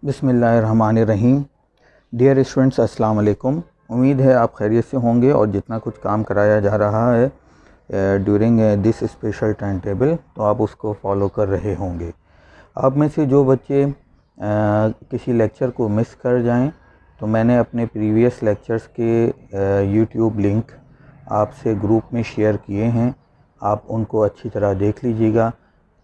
बिस्मिल्लाहिर्रहमानिर्रहीम। Dear students, अस्सलाम वालेकुम। उम्मीद है आप खैरियत से होंगे और जितना कुछ काम कराया जा रहा है during this special time table तो आप उसको फॉलो कर रहे होंगे। आप में से जो बच्चे किसी लेक्चर को मिस कर जाएं तो मैंने अपने प्रीवियस लेक्चर्स के यूट्यूब लिंक आपसे ग्रुप में शेयर किए हैं। आप उनको अच्छी तरह देख लीजिएगा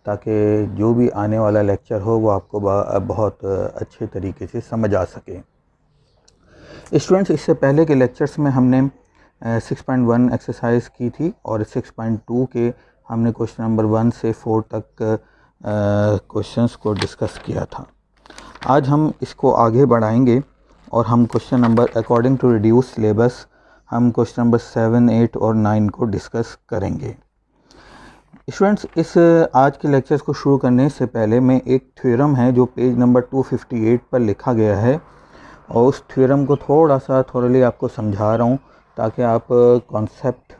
ताकि जो भी आने वाला लेक्चर हो वो आपको बहुत अच्छे तरीके से समझ आ सके। स्टूडेंट्स, इससे पहले के लेक्चर्स में हमने 6.1 एक्सरसाइज की थी और 6.2 के हमने क्वेश्चन नंबर 1 से 4 तक क्वेश्चंस को डिस्कस किया था। आज हम इसको आगे बढ़ाएंगे और हम question number according to reduce syllabus हम क्वेश्चन नंबर 7, 8 और 9 को डिस्कस करेंगे। स्टूडेंट्स, इस आज के लेक्चर्स को शुरू करने से पहले मैं एक थ्योरम है जो पेज नंबर 258 पर लिखा गया है और उस थ्योरम को थोड़ली आपको समझा रहा हूँ ताकि आप कॉन्सेप्ट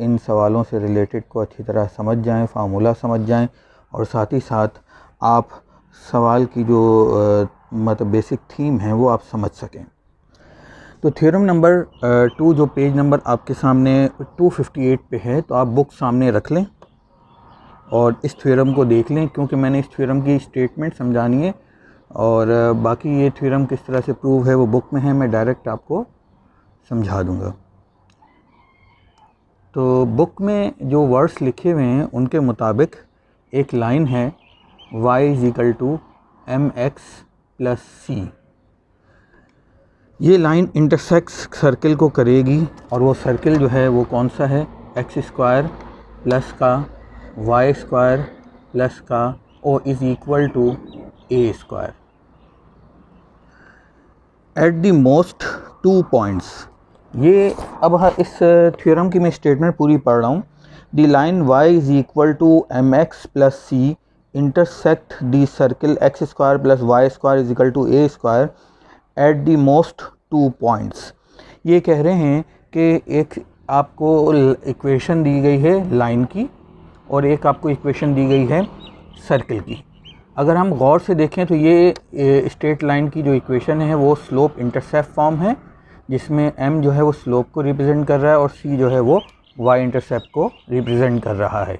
इन सवालों से रिलेटेड को अच्छी तरह समझ जाएं, फार्मूला समझ जाएं और साथ ही साथ आप सवाल की जो मतलब बेसिक थीम है वो आप समझ सकें। तो थ्योरम नंबर 2 जो पेज नंबर आपके सामने 258 पे है, तो आप बुक सामने रख लें और इस थ्योरम को देख लें, क्योंकि मैंने इस थ्योरम की स्टेटमेंट समझानी है और बाकी ये थ्योरम किस तरह से प्रूव है वो बुक में है, मैं डायरेक्ट आपको समझा दूंगा। तो बुक में जो वर्ड्स लिखे हुए हैं उनके मुताबिक एक लाइन है y = mx + c। ये लाइन इंटरसेक्ट्स सर्किल को करेगी और वो सर्किल जो है वो कौन सा है, x² प्लस का y² प्लस का और = a²। At the most 2 points, ये अब इस थ्योरम की मैं स्टेटमेंट पूरी पढ़ रहा हूँ। The line y = mx + c intersect the circle x² + y² = a² at the most 2 points. ये कह रहे हैं कि एक आपको इक्वेशन दी गई है लाइन की और एक आपको इक्वेशन दी गई है सर्किल की। अगर हम गौर से देखें तो ये स्ट्रेट लाइन की जो इक्वेशन है वो स्लोप इंटरसेप्ट फॉर्म है, जिसमें m जो है वो स्लोप को रिप्रेजेंट कर रहा है और c जो है वो y इंटरसेप्ट को रिप्रेजेंट कर रहा है।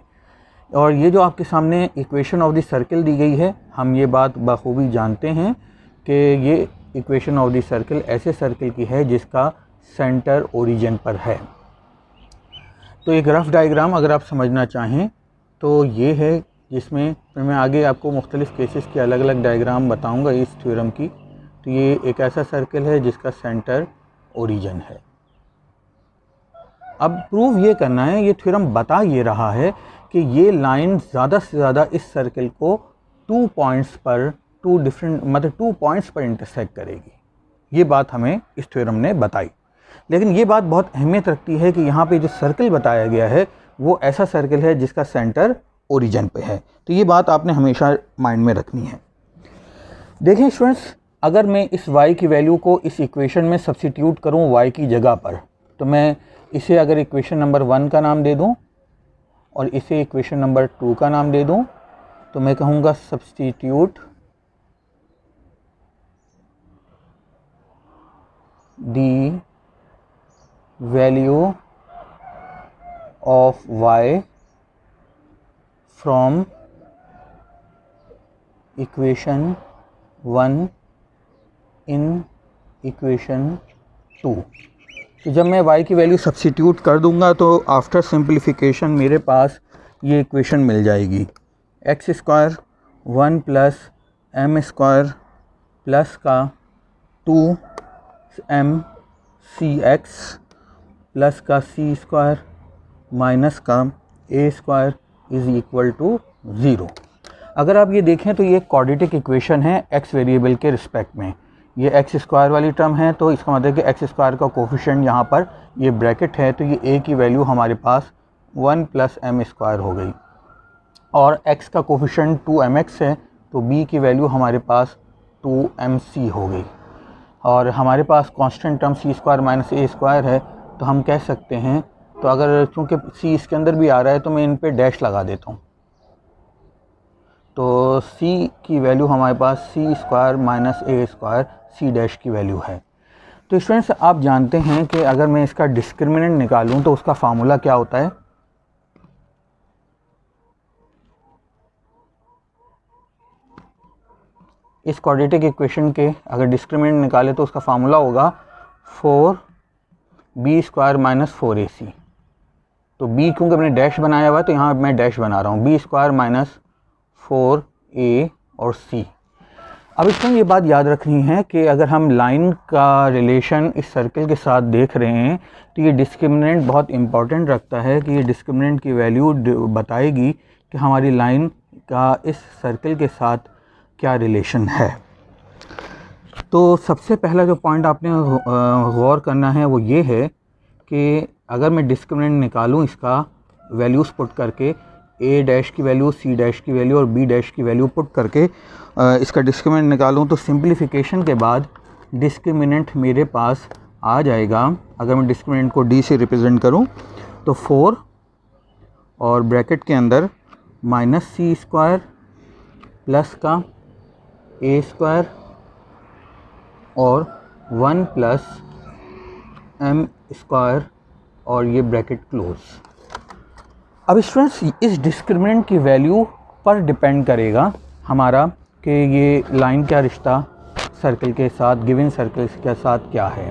और ये जो आपके सामने इक्वेशन ऑफ द सर्किल दी गई है, हम ये बात बखूबी जानते हैं कि ये इक्वेशन ऑफ द सर्किल ऐसे सर्किल की है जिसका सेंटर ओरिजिन पर है। तो एक रफ डायग्राम अगर आप समझना चाहें तो ये है, जिसमें मैं आगे आपको मुख्तलिफ़ केसेस के अलग अलग डायग्राम बताऊंगा इस थ्योरम की। तो ये एक ऐसा सर्किल है जिसका सेंटर ओरिजिन है। अब प्रूव ये करना है, ये थ्योरम बता ये रहा है कि ये लाइन ज़्यादा से ज़्यादा इस सर्किल को 2 पॉइंट्स पर 2 पॉइंट्स पर इंटरसेक्ट करेगी। ये बात हमें इस थ्योरम ने बताई। लेकिन ये बात बहुत अहमियत रखती है कि यहाँ पे जो सर्किल बताया गया है वो ऐसा सर्किल है जिसका सेंटर ओरिजिन पे है। तो ये बात आपने हमेशा माइंड में रखनी है। देखें स्टूडेंट्स, अगर मैं इस y की वैल्यू को इस इक्वेशन में सब्स्टिट्यूट करूँ y की जगह पर, तो मैं इसे अगर इक्वेशन नंबर 1 का नाम दे दूँ और इसे इक्वेशन नंबर 2 का नाम दे दूँ, तो मैं कहूँगा substitute the value of y from equation 1 in equation 2। तो जब मैं y की वैल्यू सब्स्टिट्यूट कर दूंगा तो आफ्टर सिंप्लीफिकेशन मेरे पास ये इक्वेशन मिल जाएगी, x² 1 + m² प्लस का 2mcx प्लस का c² माइनस का a² = 0। अगर आप ये देखें तो ये क्वाड्रेटिक इक्वेशन है x वेरिएबल के रिस्पेक्ट में। ये x² वाली टर्म है, तो इसका मतलब है कि x² का कोफिशिएंट यहाँ पर ये ब्रैकेट है, तो ये a की वैल्यू हमारे पास 1 + m² हो गई और x का कोफिशिएंट 2mx है, तो b की वैल्यू हमारे पास 2mc हो गई और हमारे पास कांस्टेंट टर्म c² - a² है। तो हम कह सकते हैं, तो अगर चूँकि c इसके अंदर भी आ रहा है तो मैं इन पे डैश लगा देता हूँ। तो c की वैल्यू हमारे पास c square minus a square c dash की वैल्यू है। तो स्टूडेंट्स आप जानते हैं कि अगर मैं इसका डिस्क्रिमिनेंट निकालूं तो उसका फार्मूला क्या होता है। इस क्वाड्रेटिक इक्वेशन के अगर डिस्क्रिमिनेंट निकाले तो उसका फार्मूला होगा 4b स्क्वायर माइनस 4ac। तो b क्योंकि मैंने डैश बनाया हुआ है तो यहाँ मैं डैश बना रहा हूँ, b स्क्वायर माइनस 4a और c। अब इसमें ये बात याद रखनी है कि अगर हम लाइन का रिलेशन इस सर्कल के साथ देख रहे हैं तो ये डिस्क्रिमिनेंट बहुत इंपॉर्टेंट रखता है कि ये डिस्क्रिमिनेंट की वैल्यू बताएगी कि हमारी लाइन का इस सर्कल के साथ क्या रिलेशन है। तो सबसे पहला जो पॉइंट आपने गौर करना है वो ये है कि अगर मैं डिस्क्रिमिनेंट निकालूं इसका वैल्यूज़ पुट करके, ए डैश की वैल्यू, सी डैश की वैल्यू और बी डैश की वैल्यू पुट करके इसका डिस्क्रिमिनेंट निकालूं तो सिंप्लीफिकेशन के बाद डिस्क्रिमिनेंट मेरे पास आ जाएगा। अगर मैं डिस्क्रिमिनेंट को डी से रिप्रेजेंट करूं तो 4 और ब्रैकेट के अंदर माइनस सी स्क्वायर प्लस का ए स्क्वायर और 1 प्लस एम स्क्वायर और ये ब्रैकेट क्लोज। अब स्टूडेंट्स इस डिस्क्रिमिनेंट की वैल्यू पर डिपेंड करेगा हमारा कि ये लाइन का रिश्ता सर्कल के साथ, गिवन सर्कल के साथ क्या है।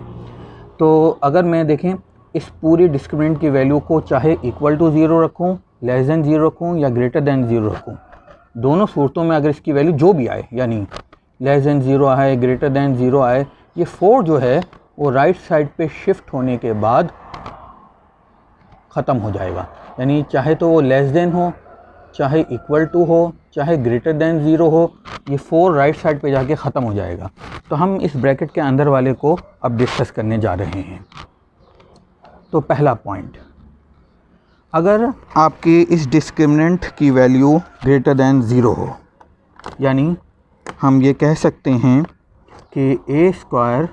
तो अगर मैं देखें इस पूरी डिस्क्रिमिनेंट की वैल्यू को चाहे इक्वल टू 0 रखूं, लेस देन 0 रखूं या ग्रेटर देन 0 रखूं, दोनों सूरतों में अगर इसकी वैल्यू जो भी आए, यानी लेस देन 0 आए, ग्रेटर देन 0 आए, ये 4 जो है वो राइट साइड पे शिफ्ट होने के बाद ख़त्म हो जाएगा। यानी चाहे तो वो लेस देन हो, चाहे इक्वल टू हो, चाहे ग्रेटर देन 0 हो, ये 4 राइट साइड पे जाके ख़त्म हो जाएगा। तो हम इस ब्रैकेट के अंदर वाले को अब डिस्कस करने जा रहे हैं। तो पहला पॉइंट, अगर आपकी इस डिस्क्रिमिनेंट की वैल्यू ग्रेटर देन 0 हो, यानी हम ये कह सकते हैं कि a square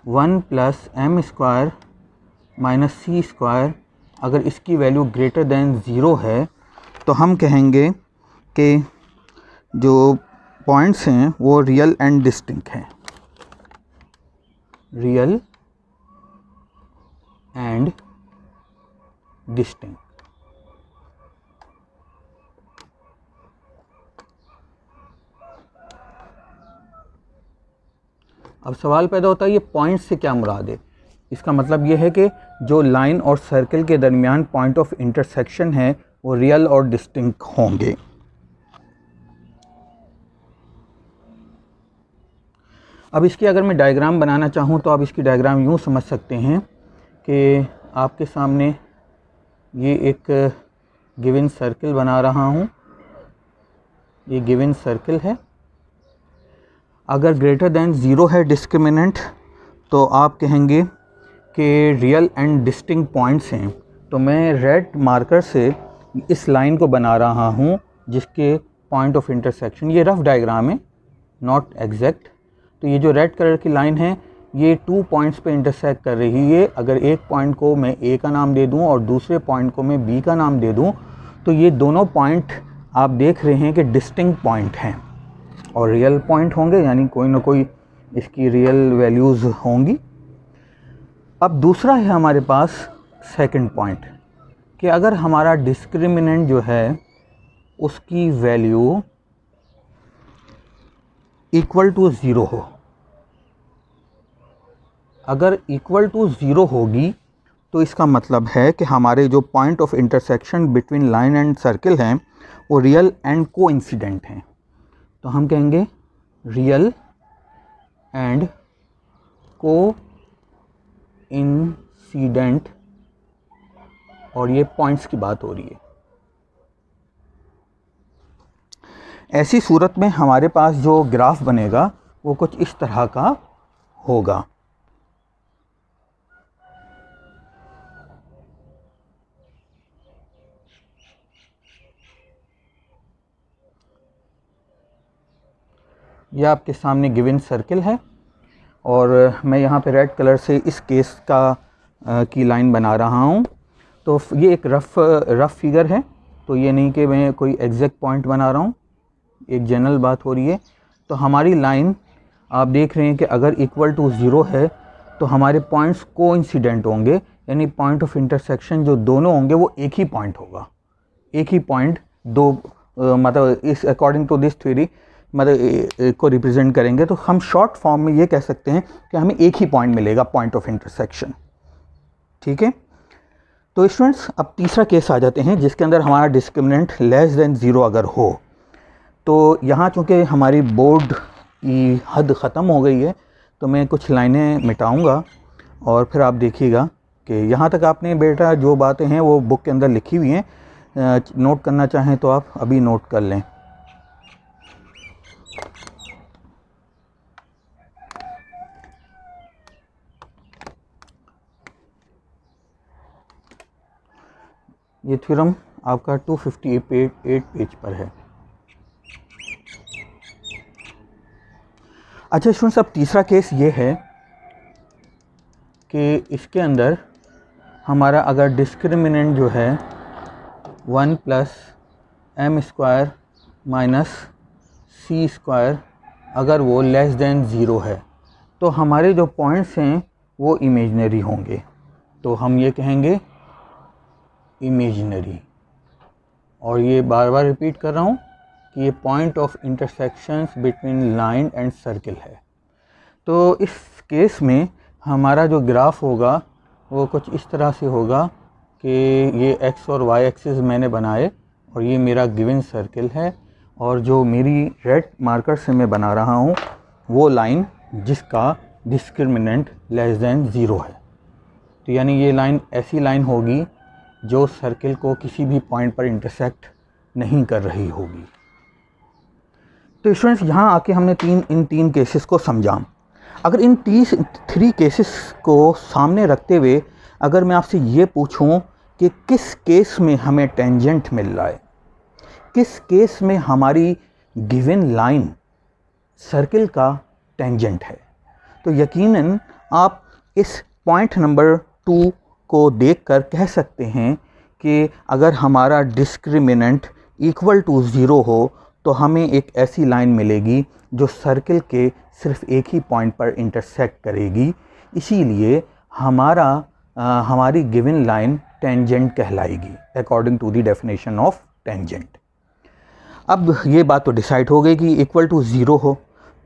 1 plus m square minus c square अगर इसकी वैल्यू ग्रेटर देन 0 है तो हम कहेंगे कि जो पॉइंट्स हैं वो रियल एंड डिस्टिंक्ट हैं। Real and distinct. अब सवाल पैदा होता है ये पॉइंट से क्या मुराद है। इसका मतलब ये है कि जो लाइन और सर्कल के दरमियान पॉइंट ऑफ इंटरसेक्शन है वो रियल और डिस्टिंक्ट होंगे। अब इसकी अगर मैं डायग्राम बनाना चाहूँ तो आप इसकी डायग्राम यूँ समझ सकते हैं कि आपके सामने ये एक गिवन सर्कल बना रहा हूँ, ये गिवन सर्कल है। अगर ग्रेटर देन 0 है डिस्क्रिमिनेंट तो आप कहेंगे कि रियल एंड डिस्टिंक्ट पॉइंट्स हैं। तो मैं रेड मार्कर से इस लाइन को बना रहा हूँ जिसके पॉइंट ऑफ इंटरसेक्शन, ये रफ डायग्राम है, नॉट एग्जैक्ट। तो ये जो रेड कलर की लाइन है ये 2 पॉइंट्स पे इंटरसेक्ट कर रही है। अगर एक पॉइंट को मैं ए का नाम दे दूँ और दूसरे पॉइंट को मैं बी का नाम दे दूँ तो ये दोनों पॉइंट आप देख रहे हैं कि डिस्टिंक्ट पॉइंट हैं और रियल पॉइंट होंगे, यानी कोई ना कोई इसकी रियल वैल्यूज़ होंगी। अब दूसरा है हमारे पास सेकंड पॉइंट कि अगर हमारा डिस्क्रिमिनेंट जो है उसकी वैल्यू इक्वल टू 0 हो। अगर इक्वल टू 0 होगी तो इसका मतलब है कि हमारे जो point of intersection between line and circle हैं वो रियल एंड कोइंसिडेंट हैं। तो हम कहेंगे रियल एंड कोइंसिडेंट और ये पॉइंट्स की बात हो रही है। ऐसी सूरत में हमारे पास जो ग्राफ बनेगा वो कुछ इस तरह का होगा। यह आपके सामने गिवन सर्कल है और मैं यहाँ पे रेड कलर से इस केस का की लाइन बना रहा हूँ। तो ये एक रफ़ फिगर है, तो ये नहीं कि मैं कोई एग्जैक्ट पॉइंट बना रहा हूँ। एक जनरल बात हो रही है। तो हमारी लाइन आप देख रहे हैं कि अगर इक्वल टू 0 है तो हमारे पॉइंट्स कोइंसिडेंट होंगे, यानी पॉइंट ऑफ इंटरसेक्शन जो दोनों होंगे वो एक ही पॉइंट होगा, एक ही पॉइंट दो मतलब इस अकॉर्डिंग टू दिस थ्योरी मतलब को रिप्रेजेंट करेंगे। तो हम शॉर्ट फॉर्म में ये कह सकते हैं कि हमें एक ही पॉइंट मिलेगा, पॉइंट ऑफ इंटरसेक्शन। ठीक है, तो स्टूडेंट्स अब तीसरा केस आ जाते हैं जिसके अंदर हमारा डिस्क्रिमिनेंट लेस देन 0 अगर हो। तो यहाँ चूँकि हमारी बोर्ड की हद ख़त्म हो गई है तो मैं कुछ लाइनें मिटाऊंगा और फिर आप देखिएगा कि यहाँ तक आपने बेटा जो बातें हैं वो बुक के अंदर लिखी हुई हैं, नोट करना चाहें तो आप अभी नोट कर लें। ये थ्योरम आपका 258 पेज पर है। अच्छा स्टूडेंट्स, अब तीसरा केस ये है कि इसके अंदर हमारा अगर डिस्क्रिमिनेंट जो है 1 plus m square minus c square अगर वो लेस देन 0 है तो हमारे जो पॉइंट्स हैं वो इमेजिनरी होंगे। तो हम ये कहेंगे इमेजिनरी, और ये बार बार रिपीट कर रहा हूँ कि ये point of intersections between line and circle है। तो इस केस में हमारा जो ग्राफ होगा वो कुछ इस तरह से होगा कि ये एक्स और वाई एक्सिस मैंने बनाए और ये मेरा गिवन सर्किल है, और जो मेरी रेड मार्कर से मैं बना रहा हूँ वो लाइन जिसका डिस्क्रिमिनेंट लेस देन 0 है। तो यानी ये लाइन ऐसी लाइन होगी जो सर्किल को किसी भी पॉइंट पर इंटरसेक्ट नहीं कर रही होगी। तो स्टूडेंट्स यहाँ आके हमने इन तीन केसेस को समझा। अगर इन 3 केसेस को सामने रखते हुए अगर मैं आपसे ये पूछूं कि किस केस में हमें टेंजेंट मिल रहा है, किस केस में हमारी गिवन लाइन सर्किल का टेंजेंट है, तो यकीनन आप इस पॉइंट नंबर 2 को देखकर कह सकते हैं कि अगर हमारा डिस्क्रिमिनेंट इक्वल टू 0 हो तो हमें एक ऐसी लाइन मिलेगी जो सर्किल के सिर्फ एक ही पॉइंट पर इंटरसेक्ट करेगी। इसीलिए हमारी गिवन लाइन टेंजेंट कहलाएगी according to the definition of tangent. अब ये बात तो डिसाइड हो गई कि इक्वल टू 0 हो।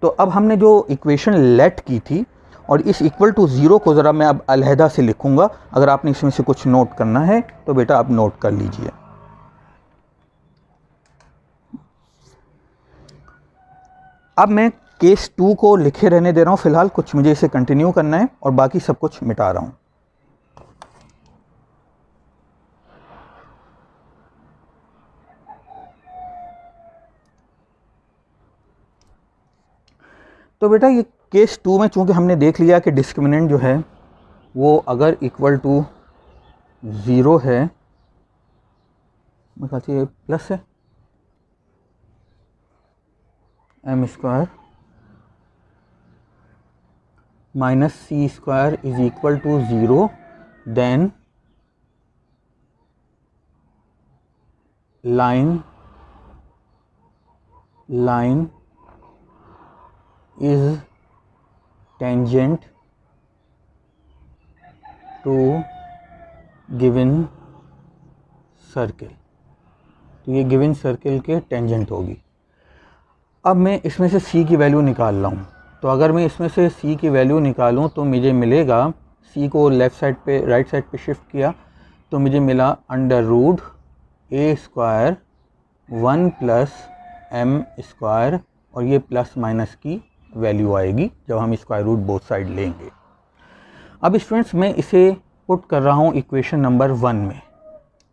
तो अब हमने जो इक्वेशन लेट की थी और इस इक्वल टू 0 को ज़रा मैं अब अलहदा से लिखूंगा। अगर आपने इसमें से कुछ नोट करना है तो बेटा आप नोट कर लीजिए। अब मैं केस 2 को लिखे रहने दे रहा हूँ फ़िलहाल, कुछ मुझे इसे कंटिन्यू करना है और बाकी सब कुछ मिटा रहा हूँ। तो बेटा ये केस 2 में चूँकि हमने देख लिया कि डिस्क्रिमिनेंट जो है वो अगर इक्वल टू 0 है, मैं कहती है प्लस है m square minus c square is equal to 0, then line is tangent to given circle. तो ये गिवन सर्किल के टेंजेंट होगी। अब मैं इसमें से c की वैल्यू निकाल रहा हूँ। तो अगर मैं इसमें से c की वैल्यू निकालूँ तो मुझे मिलेगा, c को लेफ़्ट साइड पे राइट साइड पे शिफ्ट किया तो मुझे मिला under root a square 1 plus m square, और ये प्लस माइनस की वैल्यू आएगी जब हम स्क्वायर रूट बोथ साइड लेंगे। अब स्टूडेंट्स मैं इसे पुट कर रहा हूँ इक्वेशन नंबर 1 में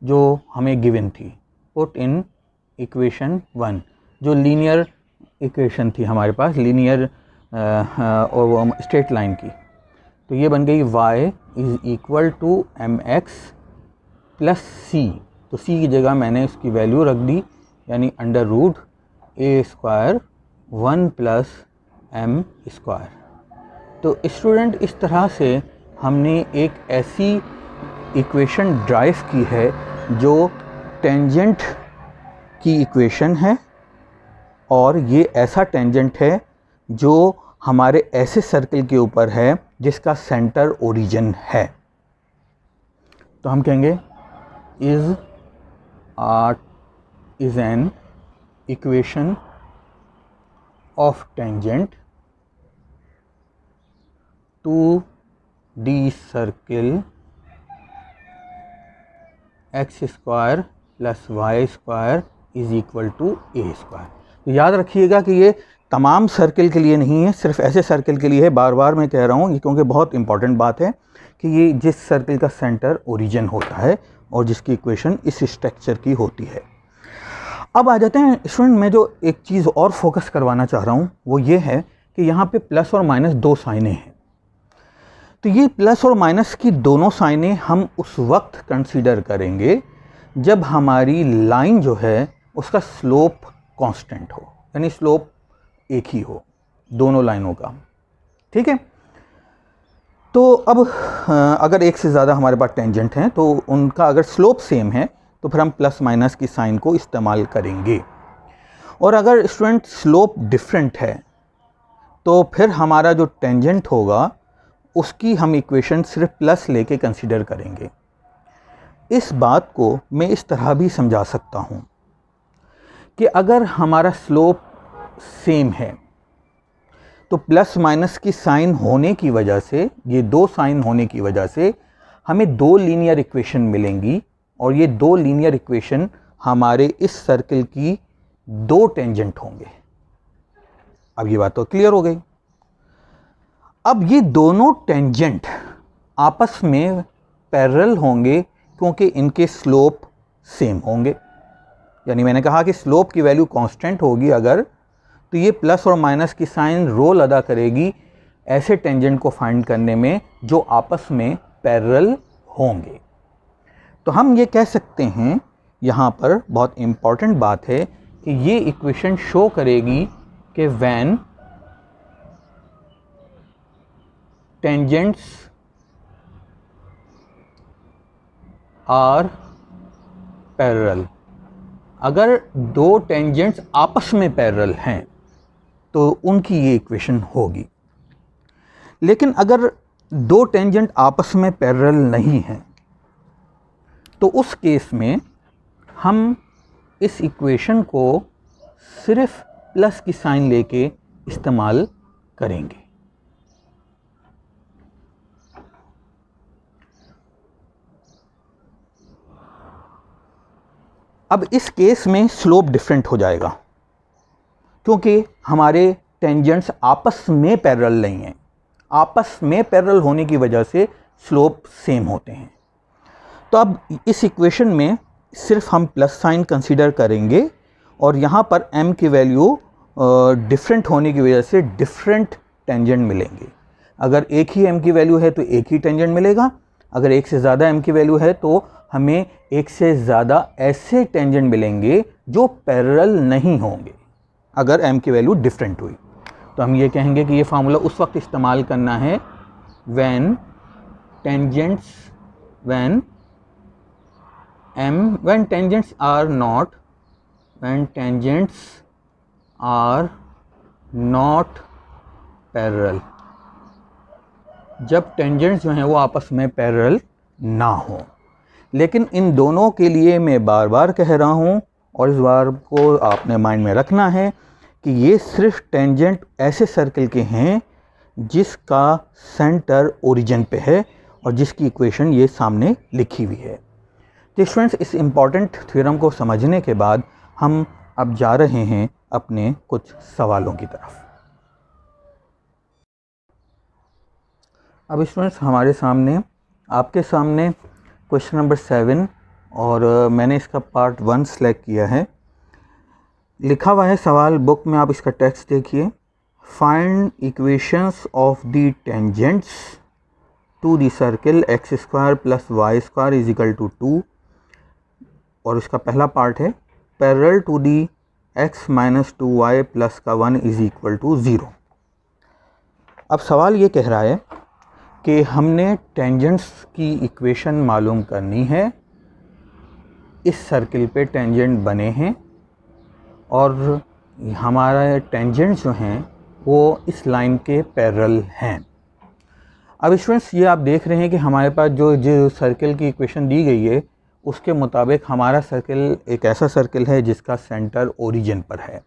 जो हमें गिवन थी। पुट इन इक्वेशन 1 जो लीनियर इक्वेशन थी हमारे पास, लीनियर और स्ट्रेट लाइन की। तो ये बन गई y is equal to m x plus c. तो c की जगह मैंने इसकी वैल्यू रख दी, यानी under root a square 1 plus m square. तो स्टूडेंट इस तरह से हमने एक ऐसी इक्वेशन ड्राइव की है जो टेंजेंट की इक्वेशन है और ये ऐसा टेंजेंट है जो हमारे ऐसे सर्कल के ऊपर है जिसका सेंटर ओरिजिन है। तो हम कहेंगे is an equation of tangent to the circle x square plus y square is equal to a square. तो याद रखिएगा कि ये तमाम सर्किल के लिए नहीं है, सिर्फ ऐसे सर्किल के लिए है। बार बार मैं कह रहा हूँ ये क्योंकि बहुत इंपॉर्टेंट बात है कि ये जिस सर्किल का सेंटर ओरिजिन होता है और जिसकी इक्वेशन इस स्ट्रक्चर की होती है। अब आ जाते हैं स्टूडेंट, मैं जो एक चीज़ और फोकस करवाना चाह रहा हूँ वो ये है कि यहाँ पे प्लस और माइनस दो साइनें हैं। तो ये प्लस और माइनस की दोनों साइनें हम उस वक्त कंसीडर करेंगे जब हमारी लाइन जो है उसका स्लोप कांस्टेंट हो, यानी स्लोप एक ही हो दोनों लाइनों का। ठीक है, तो अब अगर एक से ज़्यादा हमारे पास टेंजेंट हैं तो उनका अगर स्लोप सेम है तो फिर हम प्लस माइनस की साइन को इस्तेमाल करेंगे। और अगर स्टूडेंट स्लोप डिफरेंट है तो फिर हमारा जो टेंजेंट होगा उसकी हम इक्वेशन सिर्फ प्लस लेके कंसीडर करेंगे। इस बात को मैं इस तरह भी समझा सकता हूँ कि अगर हमारा स्लोप सेम है तो प्लस माइनस की साइन होने की वजह से, ये दो साइन होने की वजह से हमें दो लीनियर इक्वेशन मिलेंगी और ये दो लीनियर इक्वेशन हमारे इस सर्किल की दो टेंजेंट होंगे। अब ये बात तो क्लियर हो गई। अब ये दोनों टेंजेंट आपस में पैरेलल होंगे क्योंकि इनके स्लोप सेम होंगे। यानी मैंने कहा कि स्लोप की वैल्यू कांस्टेंट होगी अगर, तो ये प्लस और माइनस की साइन रोल अदा करेगी ऐसे टेंजेंट को फाइंड करने में जो आपस में पैरेलल होंगे। तो हम ये कह सकते हैं, यहाँ पर बहुत इम्पॉर्टेंट बात है कि ये इक्वेशन शो करेगी कि व्हेन टेंजेंट्स आर पैरेलल, अगर दो टेंजेंट्स आपस में पैरेलल हैं तो उनकी ये इक्वेशन होगी। लेकिन अगर दो टेंजेंट आपस में पैरेलल नहीं हैं तो उस केस में हम इस इक्वेशन को सिर्फ प्लस की साइन लेके इस्तेमाल करेंगे। अब इस केस में स्लोप डिफरेंट हो जाएगा क्योंकि हमारे टेंजेंट्स आपस में पैरेलल नहीं हैं। आपस में पैरेलल होने की वजह से स्लोप सेम होते हैं। तो अब इस इक्वेशन में सिर्फ हम प्लस साइन कंसीडर करेंगे और यहाँ पर m की वैल्यू डिफरेंट होने की वजह से डिफरेंट टेंजेंट मिलेंगे। अगर एक ही m की वैल्यू है तो एक ही टेंजेंट मिलेगा, अगर एक से ज़्यादा m की वैल्यू है तो हमें एक से ज़्यादा ऐसे टेंजेंट मिलेंगे जो पैरेलल नहीं होंगे अगर m की वैल्यू डिफरेंट हुई। तो हम ये कहेंगे कि ये फार्मूला उस वक्त इस्तेमाल करना है when tangents are not parallel, जब टेंजेंट्स जो हैं वो आपस में पैरेलल ना हो। लेकिन इन दोनों के लिए मैं बार बार कह रहा हूँ और इस बार को आपने माइंड में रखना है कि ये सिर्फ टेंजेंट ऐसे सर्कल के हैं जिसका सेंटर ओरिजिन पे है और जिसकी इक्वेशन ये सामने लिखी हुई है। तो स्टूडेंट्स, इस इम्पॉर्टेंट थ्योरम को समझने के बाद हम अब जा रहे हैं अपने कुछ सवालों की तरफ। अब स्टूडेंट्स, हमारे सामने आपके सामने क्वेश्चन नंबर 7 और मैंने इसका पार्ट 1 सेलेक्ट किया है। लिखा हुआ है सवाल बुक में, आप इसका टेक्स्ट देखिए। Find equations of the tangents to the circle x square plus y square is equal to 2, और इसका पहला पार्ट है parallel to the x minus 2y plus का 1 इज इक्वल टू 0। अब सवाल ये कह रहा है कि हमने टेंजेंट्स की इक्वेशन मालूम करनी है। इस सर्किल पे टेंजेंट बने हैं और हमारा टेंजेंट जो हैं वो इस लाइन के पैरेलल हैं। अब स्टूडेंट्स ये आप देख रहे हैं कि हमारे पास जो सर्कल की इक्वेशन दी गई है उसके मुताबिक हमारा सर्कल एक ऐसा सर्कल है जिसका सेंटर ओरिजिन पर है।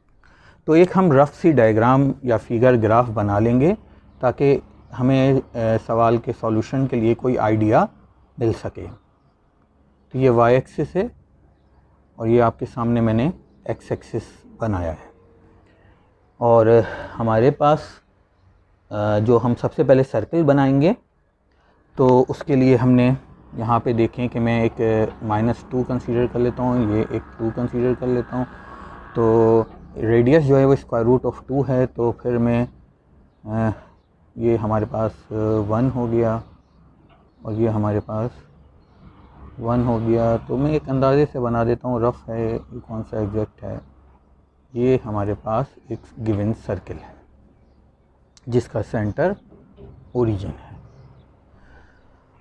तो एक हम रफ सी डायग्राम या फिगर ग्राफ बना लेंगे ताकि हमें सवाल के सॉल्यूशन के लिए कोई आइडिया मिल सके। तो ये वाई एक्सिस है और ये आपके सामने मैंने एक्स एक्सिस बनाया है। और हमारे पास जो हम सबसे पहले सर्कल बनाएंगे तो उसके लिए हमने यहाँ पे देखें कि मैं एक -2 कंसीडर कर लेता हूँ, ये एक 2 कंसीडर कर लेता हूँ। तो रेडियस जो है वो √2 है, तो फिर मैं ये हमारे पास 1 हो गया और ये हमारे पास 1 हो गया। तो मैं एक अंदाजे से बना देता हूँ, रफ़ है, ये कौन सा एग्जैक्ट है। ये हमारे पास एक गिवन सर्कल है जिसका सेंटर ओरिजिन है।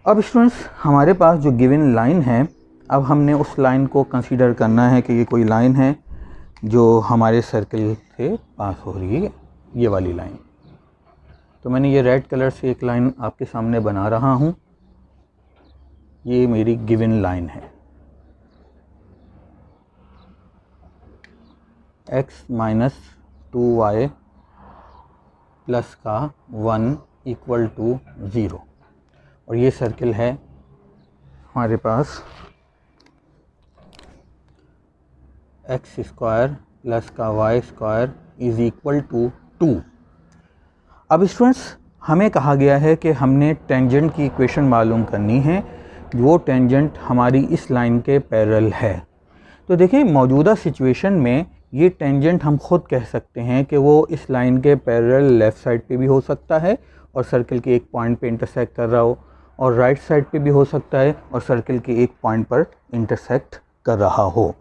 अब स्टूडेंट्स हमारे पास जो गिवन लाइन है, अब हमने उस लाइन को कंसीडर करना है कि ये कोई लाइन है जो हमारे सर्कल से पास हो रही है, ये वाली लाइन। तो मैंने ये रेड कलर से एक लाइन आपके सामने बना रहा हूँ, ये मेरी गिवन लाइन है। x - 2y प्लस का 1 = 0 और ये सर्कल है हमारे पास x² प्लस का y² = 2। अब स्टूडेंट्स हमें कहा गया है कि हमने टेंजेंट की इक्वेशन मालूम करनी है, वो टेंजेंट हमारी इस लाइन के पैरेलल है। तो देखिए मौजूदा सिचुएशन में ये टेंजेंट हम खुद कह सकते हैं कि वो इस लाइन के पैरेलल लेफ़्ट साइड पे भी हो सकता है और सर्कल के एक पॉइंट पे इंटरसेक्ट कर रहा हो, और राइट साइड पे भी हो सकता है और सर्कल के एक पॉइंट पर इंटरसेक्ट कर रहा हो।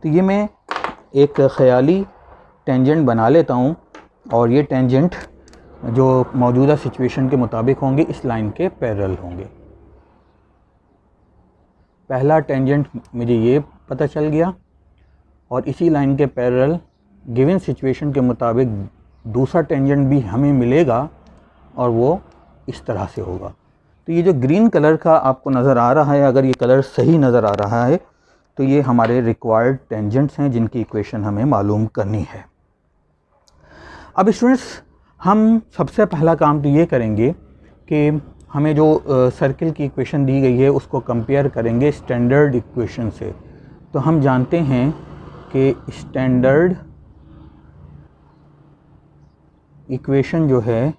तो ये मैं एक ख़याली टेंजेंट बना लेता हूँ और ये टेंजेंट जो मौजूदा सिचुएशन के मुताबिक होंगे इस लाइन के पैरेलल होंगे। पहला टेंजेंट मुझे ये पता चल गया और इसी लाइन के पैरेलल गिवन सिचुएशन के मुताबिक दूसरा टेंजेंट भी हमें मिलेगा और वो इस तरह से होगा। तो ये जो ग्रीन कलर का आपको नज़र आ रहा है, अगर ये कलर सही नज़र आ रहा है तो ये हमारे रिक्वायर्ड टेंजेंट्स हैं जिनकी इक्वेशन हमें मालूम करनी है। अब स्टूडेंट्स हम सबसे पहला काम तो ये करेंगे कि हमें जो सर्कल की इक्वेशन दी गई है उसको कंपेयर करेंगे स्टैंडर्ड इक्वेशन से। तो हम जानते हैं कि स्टैंडर्ड इक्वेशन जो है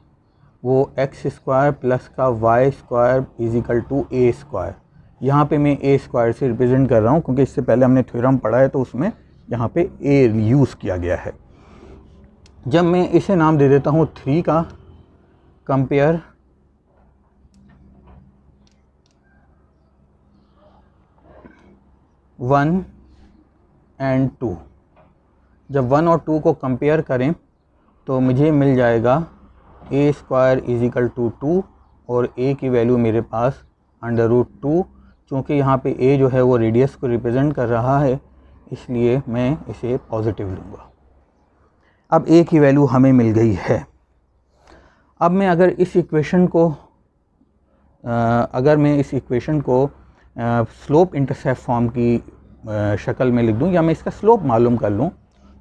वो x² प्लस का y² = a²। यहाँ पे मैं a² से रिप्रेजेंट कर रहा हूँ क्योंकि इससे पहले हमने थ्योरम पढ़ा है तो उसमें यहाँ पे a यूज़ किया गया है। जब मैं इसे नाम दे देता हूँ 3 का, कंपेयर वन एंड 2, जब 1 और 2 को कंपेयर करें तो मुझे मिल जाएगा a² = 2 और a की वैल्यू मेरे पास √2। चूँकि यहाँ पे a जो है वो रेडियस को रिप्रेजेंट कर रहा है इसलिए मैं इसे पॉजिटिव लूँगा। अब a की वैल्यू हमें मिल गई है। अब मैं अगर इस इक्वेशन को स्लोप इंटरसेप्ट फॉर्म की शक्ल में लिख दूं या मैं इसका स्लोप मालूम कर लूं,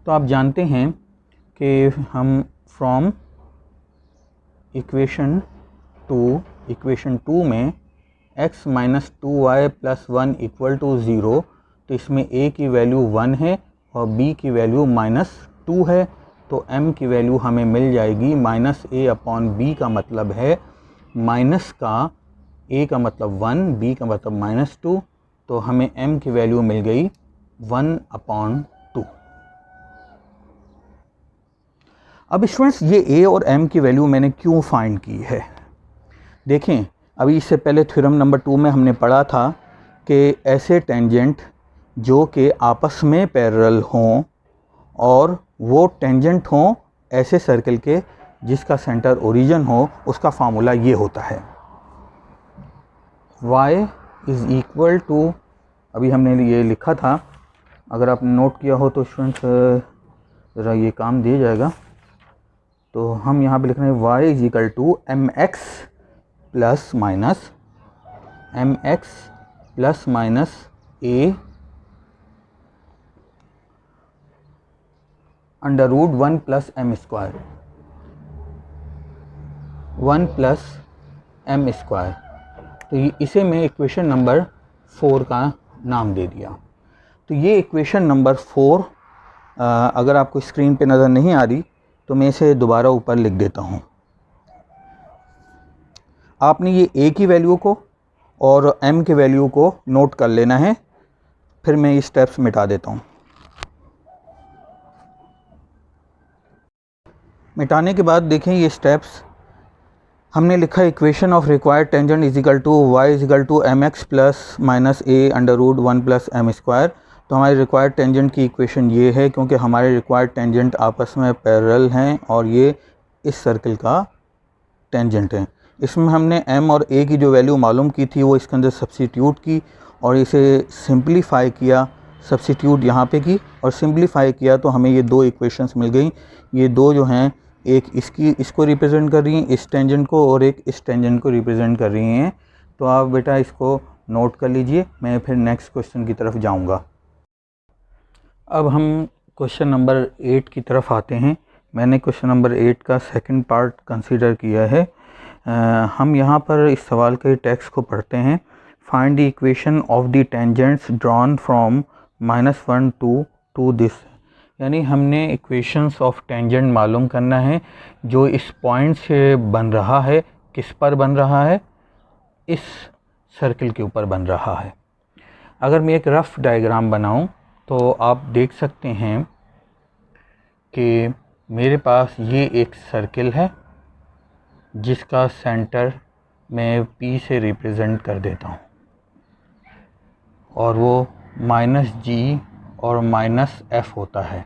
तो आप जानते हैं कि हम फ्रॉम इक्वेशन 2 में x - 2y + 1 = 0, तो इसमें a की वैल्यू 1 है और b की वैल्यू -2 है। तो m की वैल्यू हमें मिल जाएगी -a/b का मतलब है माइनस का a का मतलब 1, b का मतलब -2, तो हमें m की वैल्यू मिल गई 1/2। अब स्टूडेंट्स ये a और m की वैल्यू मैंने क्यों फाइंड की है, देखें अभी इससे पहले थ्योरम नंबर 2 में हमने पढ़ा था कि ऐसे टेंजेंट जो कि आपस में पैरेलल हों और वो टेंजेंट हों ऐसे सर्कल के जिसका सेंटर ओरिजिन हो, उसका फार्मूला ये होता है y = अभी हमने ये लिखा था, अगर आपने नोट किया हो तो स्टूडेंट्स ज़रा ये काम दिया जाएगा। तो हम यहाँ पे लिख रहे हैं y is equal to m x plus minus a under root 1 plus m square, 1 plus m square. तो इसे मैं इक्वेशन नंबर 4 का नाम दे दिया। तो ये इक्वेशन नंबर 4 अगर आपको स्क्रीन पे नज़र नहीं आ रही तो मैं इसे दोबारा ऊपर लिख देता हूँ। आपने ये a की वैल्यू को और m के वैल्यू को नोट कर लेना है, फिर मैं ये स्टेप्स मिटा देता हूँ। मिटाने के बाद देखें ये स्टेप्स हमने लिखा equation of required tangent is equal to y is equal to m x plus minus a under root 1 plus m square. तो हमारे रिक्वायर्ड टेंजेंट की इक्वेशन ये है, क्योंकि हमारे रिक्वायर्ड टेंजेंट आपस में पैरेलल हैं और ये इस सर्कल का टेंजेंट है। इसमें हमने m और a की जो वैल्यू मालूम की थी वो इसके अंदर सब्स्टिट्यूट की और इसे सिंप्लीफाई किया, सब्स्टिट्यूट यहाँ पे की और सिंप्लीफाई किया तो हमें ये दो इक्वेशंस मिल गई। ये दो जो हैं, एक इसको रिप्रेजेंट कर रही हैं इस टेंजेंट को और एक इस टेंजेंट को रिप्रेजेंट कर रही हैं। तो आप बेटा इसको नोट कर लीजिए, मैं फिर नेक्स्ट क्वेश्चन की तरफ जाऊँगा। अब हम क्वेश्चन नंबर 8 की तरफ आते हैं। मैंने क्वेश्चन नंबर 8 का सेकंड पार्ट कंसीडर किया है। हम यहाँ पर इस सवाल के टेक्स्ट को पढ़ते हैं। Find the equation of the tangents drawn from -1 to this, यानी हमने इक्वेशंस ऑफ टेंजेंट मालूम करना है जो इस पॉइंट से बन रहा है। किस पर बन रहा है? इस सर्कल के ऊपर बन रहा है। अगर मैं एक रफ़ डायग्राम बनाऊं तो आप देख सकते हैं कि मेरे पास ये एक सर्कल है जिसका सेंटर मैं P से रिप्रेजेंट कर देता हूँ और वो -G और -F होता है।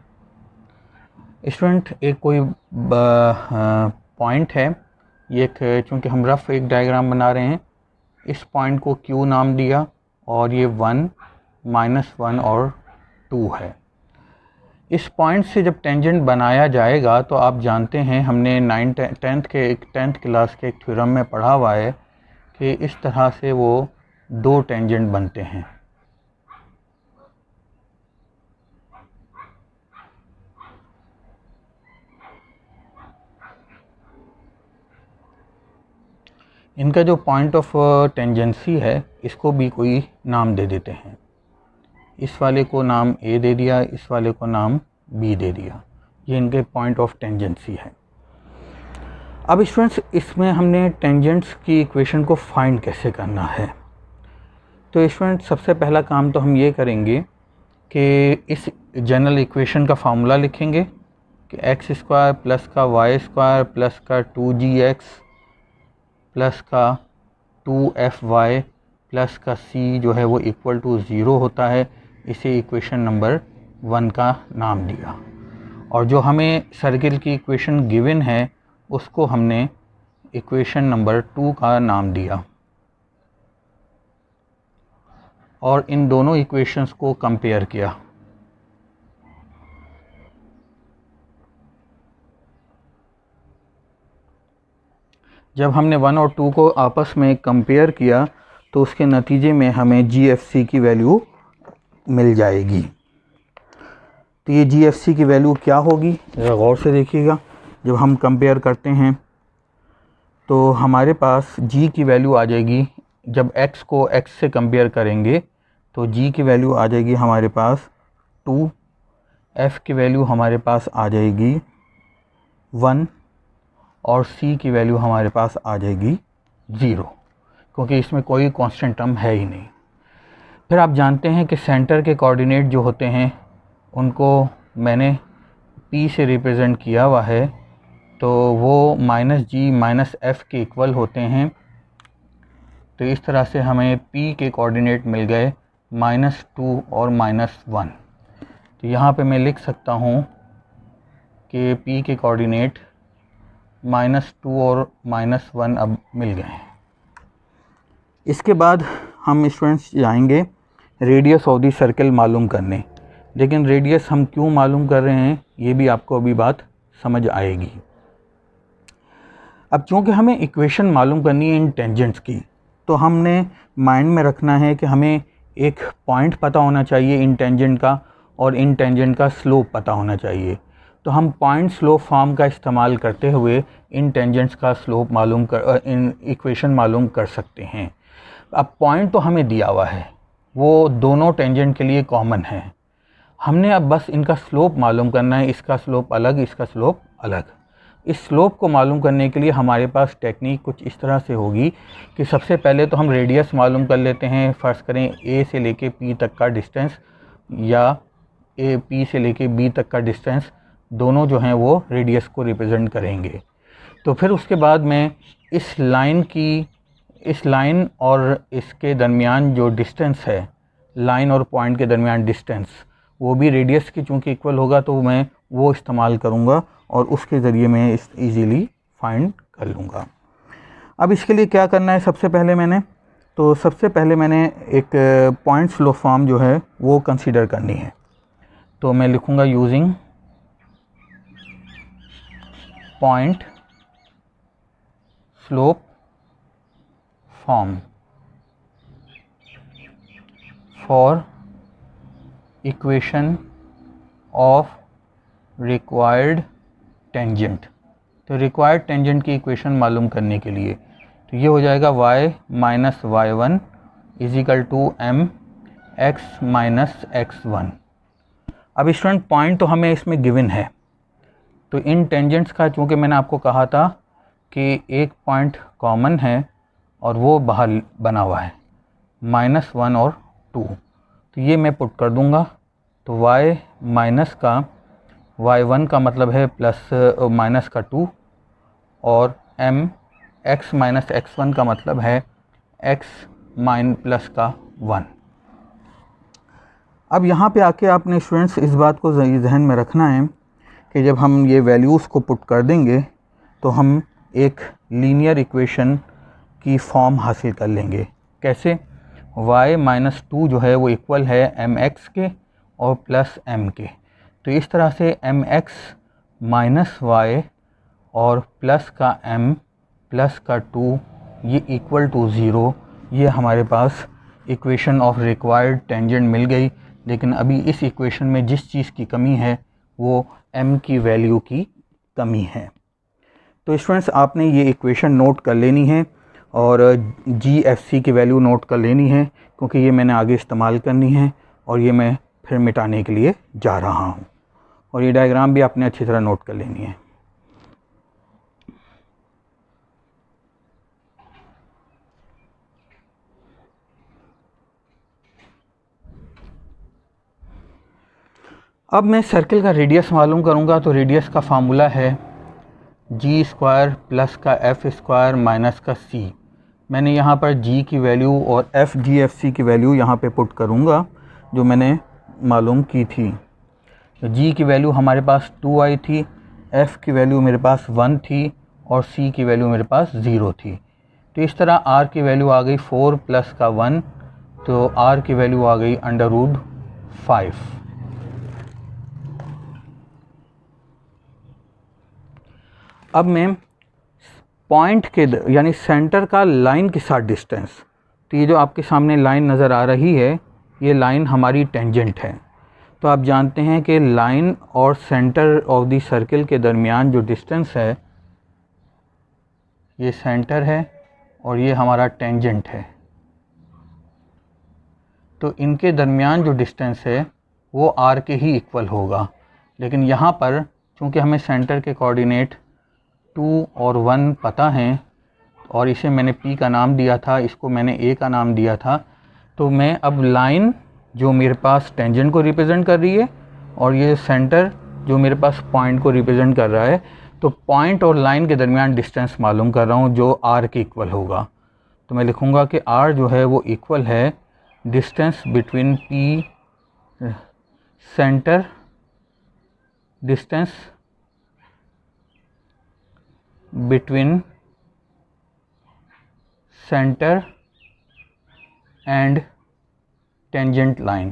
स्टूडेंट एक कोई पॉइंट है, ये एक, चूँकि हम रफ़ एक डायग्राम बना रहे हैं, इस पॉइंट को Q नाम दिया और ये 1, -1 और 2 है। इस पॉइंट से जब टेंजेंट बनाया जाएगा तो आप जानते हैं हमने 10th क्लास के एक थ्योरम में पढ़ा हुआ है कि इस तरह से वो दो टेंजेंट बनते हैं। इनका जो पॉइंट ऑफ टेंजेंसी है इसको भी कोई नाम दे देते हैं। इस वाले को नाम A दे दिया, इस वाले को नाम B दे दिया। ये इनके पॉइंट ऑफ टेंजेंसी है। अब स्टूडेंट्स इसमें हमने टेंजेंट्स की इक्वेशन को फाइंड कैसे करना है। तो स्टूडेंट्स सबसे पहला काम तो हम ये करेंगे कि इस जनरल इक्वेशन का फार्मूला लिखेंगे कि x² प्लस का y² प्लस का 2gx प्लस का 2fy प्लस का c जो है वो इक्वल टू 0 होता है। इसे इक्वेशन नंबर 1 का नाम दिया और जो हमें सर्किल की इक्वेशन गिवन है उसको हमने इक्वेशन नंबर 2 का नाम दिया और इन दोनों इक्वेशंस को कंपेयर किया। जब हमने 1 और 2 को आपस में कंपेयर किया तो उसके नतीजे में हमें GFC की वैल्यू मिल जाएगी। तो ये GFC की वैल्यू क्या होगी, ज़रा गौर से देखिएगा। जब हम कंपेयर करते हैं तो हमारे पास G की वैल्यू आ जाएगी, जब X को X से कंपेयर करेंगे तो G की वैल्यू आ जाएगी हमारे पास 2, F की वैल्यू हमारे पास आ जाएगी 1 और C की वैल्यू हमारे पास आ जाएगी 0, क्योंकि इसमें कोई कांस्टेंट टर्म है ही नहीं। फिर आप जानते हैं कि सेंटर के कोऑर्डिनेट जो होते हैं उनको मैंने P से रिप्रेजेंट किया हुआ है, तो वो -G -F के इक्वल होते हैं। तो इस तरह से हमें P के कोऑर्डिनेट मिल गए -2 और -1। तो यहाँ पे मैं लिख सकता हूँ कि P के कोऑर्डिनेट -2 और -1 अब मिल गए हैं। इसके बाद हम स्टूडेंट्स जाएंगे रेडियस ऑफ द सर्कल मालूम करने। लेकिन रेडियस हम क्यों मालूम कर रहे हैं ये भी आपको अभी बात समझ आएगी। अब चूँकि हमें इक्वेशन मालूम करनी है इन टेंजेंट्स की, तो हमने माइंड में रखना है कि हमें एक पॉइंट पता होना चाहिए इन टेंजेंट का, और इन टेंजेंट का स्लोप पता होना चाहिए। तो हम पॉइंट स्लोप फॉर्म का इस्तेमाल करते हुए इन टेंजेंट्स का स्लोप इन इक्वेशन मालूम कर सकते हैं। अब पॉइंट तो हमें दिया हुआ है, वो दोनों टेंजेंट के लिए कॉमन है। हमने अब बस इनका स्लोप मालूम करना है, इसका स्लोप अलग, इसका स्लोप अलग। इस स्लोप को मालूम करने के लिए हमारे पास टेक्निक कुछ इस तरह से होगी कि सबसे पहले तो हम रेडियस मालूम कर लेते हैं। फ़र्ज़ करें ए से लेके पी तक का डिस्टेंस, या ए पी से लेके बी तक का डिस्टेंस, दोनों जो हैं वो रेडियस को रिप्रेजेंट करेंगे। तो फिर उसके बाद में इस लाइन और इसके दरमियान जो डिस्टेंस है, लाइन और पॉइंट के दरमियान डिस्टेंस, वो भी रेडियस की चूँकि इक्वल होगा, तो मैं वो इस्तेमाल करूँगा और उसके ज़रिए मैं इस ईज़िली फाइंड कर लूँगा। अब इसके लिए क्या करना है, सबसे पहले मैंने एक पॉइंट स्लोप फॉर्म जो है वो कंसीडर करनी है। तो मैं लिखूँगा using point slope form for equation of required tangent. तो रिक्वायर्ड टेंजेंट की इक्वेशन मालूम करने के लिए तो ये हो जाएगा y minus y1 is equal to m x minus x1। अब स्टूडेंट पॉइंट तो हमें इसमें गिवन है, तो इन टेंजेंट्स का चूँकि मैंने आपको कहा था कि एक पॉइंट कॉमन है और वो बाहर बना हुआ है -1 और 2, तो ये मैं पुट कर दूंगा। तो y माइनस का y1 का मतलब है प्लस माइनस का 2, और m x माइनस x1 का मतलब है x माइन प्लस का 1। अब यहाँ पे आके आपने स्टूडेंट्स इस बात को जहन में रखना है कि जब हम ये वैल्यूज़ को पुट कर देंगे तो हम एक लीनियर इक्वेशन की फॉर्म हासिल कर लेंगे। कैसे? y माइनस 2 जो है वो इक्वल है mx के और प्लस m के। तो इस तरह से mx माइनस y और प्लस का m प्लस का 2 ये इक्वल टू 0, ये हमारे पास इक्वेशन ऑफ रिक्वायर्ड टेंजेंट मिल गई। लेकिन अभी इस इक्वेशन में जिस चीज़ की कमी है वो m की वैल्यू की कमी है। तो स्टूडेंट्स आपने ये इक्वेशन नोट कर लेनी है और GFC की वैल्यू नोट कर लेनी है, क्योंकि ये मैंने आगे इस्तेमाल करनी है और ये मैं फिर मिटाने के लिए जा रहा हूँ। और ये डायग्राम भी आपने अच्छी तरह नोट कर लेनी है। अब मैं सर्किल का रेडियस मालूम करूँगा। तो रेडियस का फार्मूला है g स्क्वायर प्लस का f स्क्वायर माइनस का c। मैंने यहाँ पर g की वैल्यू और GFC की वैल्यू यहाँ पे पुट करूँगा जो मैंने मालूम की थी। तो g की वैल्यू हमारे पास 2 आई थी, f की वैल्यू मेरे पास 1 थी और c की वैल्यू मेरे पास 0 थी। तो इस तरह r की वैल्यू आ गई 4 प्लस का 1, तो r की वैल्यू आ गई √5। अब मैं पॉइंट के यानी सेंटर का लाइन के साथ डिस्टेंस, तो ये जो आपके सामने लाइन नज़र आ रही है ये लाइन हमारी टेंजेंट है। तो आप जानते हैं कि लाइन और सेंटर ऑफ द सर्किल के दरमियान जो डिस्टेंस है ये सेंटर है और ये हमारा टेंजेंट है। तो इनके दरमियान जो डिस्टेंस है वो r के ही इक्वल होगा। लेकिन यहाँ पर चूँकि हमें सेंटर के कोऑर्डिनेट 2 और 1 पता हैं और इसे मैंने P का नाम दिया था, इसको मैंने A का नाम दिया था, तो मैं अब लाइन जो मेरे पास टेंजेंट को रिप्रेजेंट कर रही है और ये सेंटर जो मेरे पास पॉइंट को रिप्रेजेंट कर रहा है, तो पॉइंट और लाइन के दरमियान डिस्टेंस मालूम कर रहा हूँ जो r के इक्वल होगा। तो मैं लिखूँगा कि r जो है वो इक्वल है distance between P centre distance between center and tangent line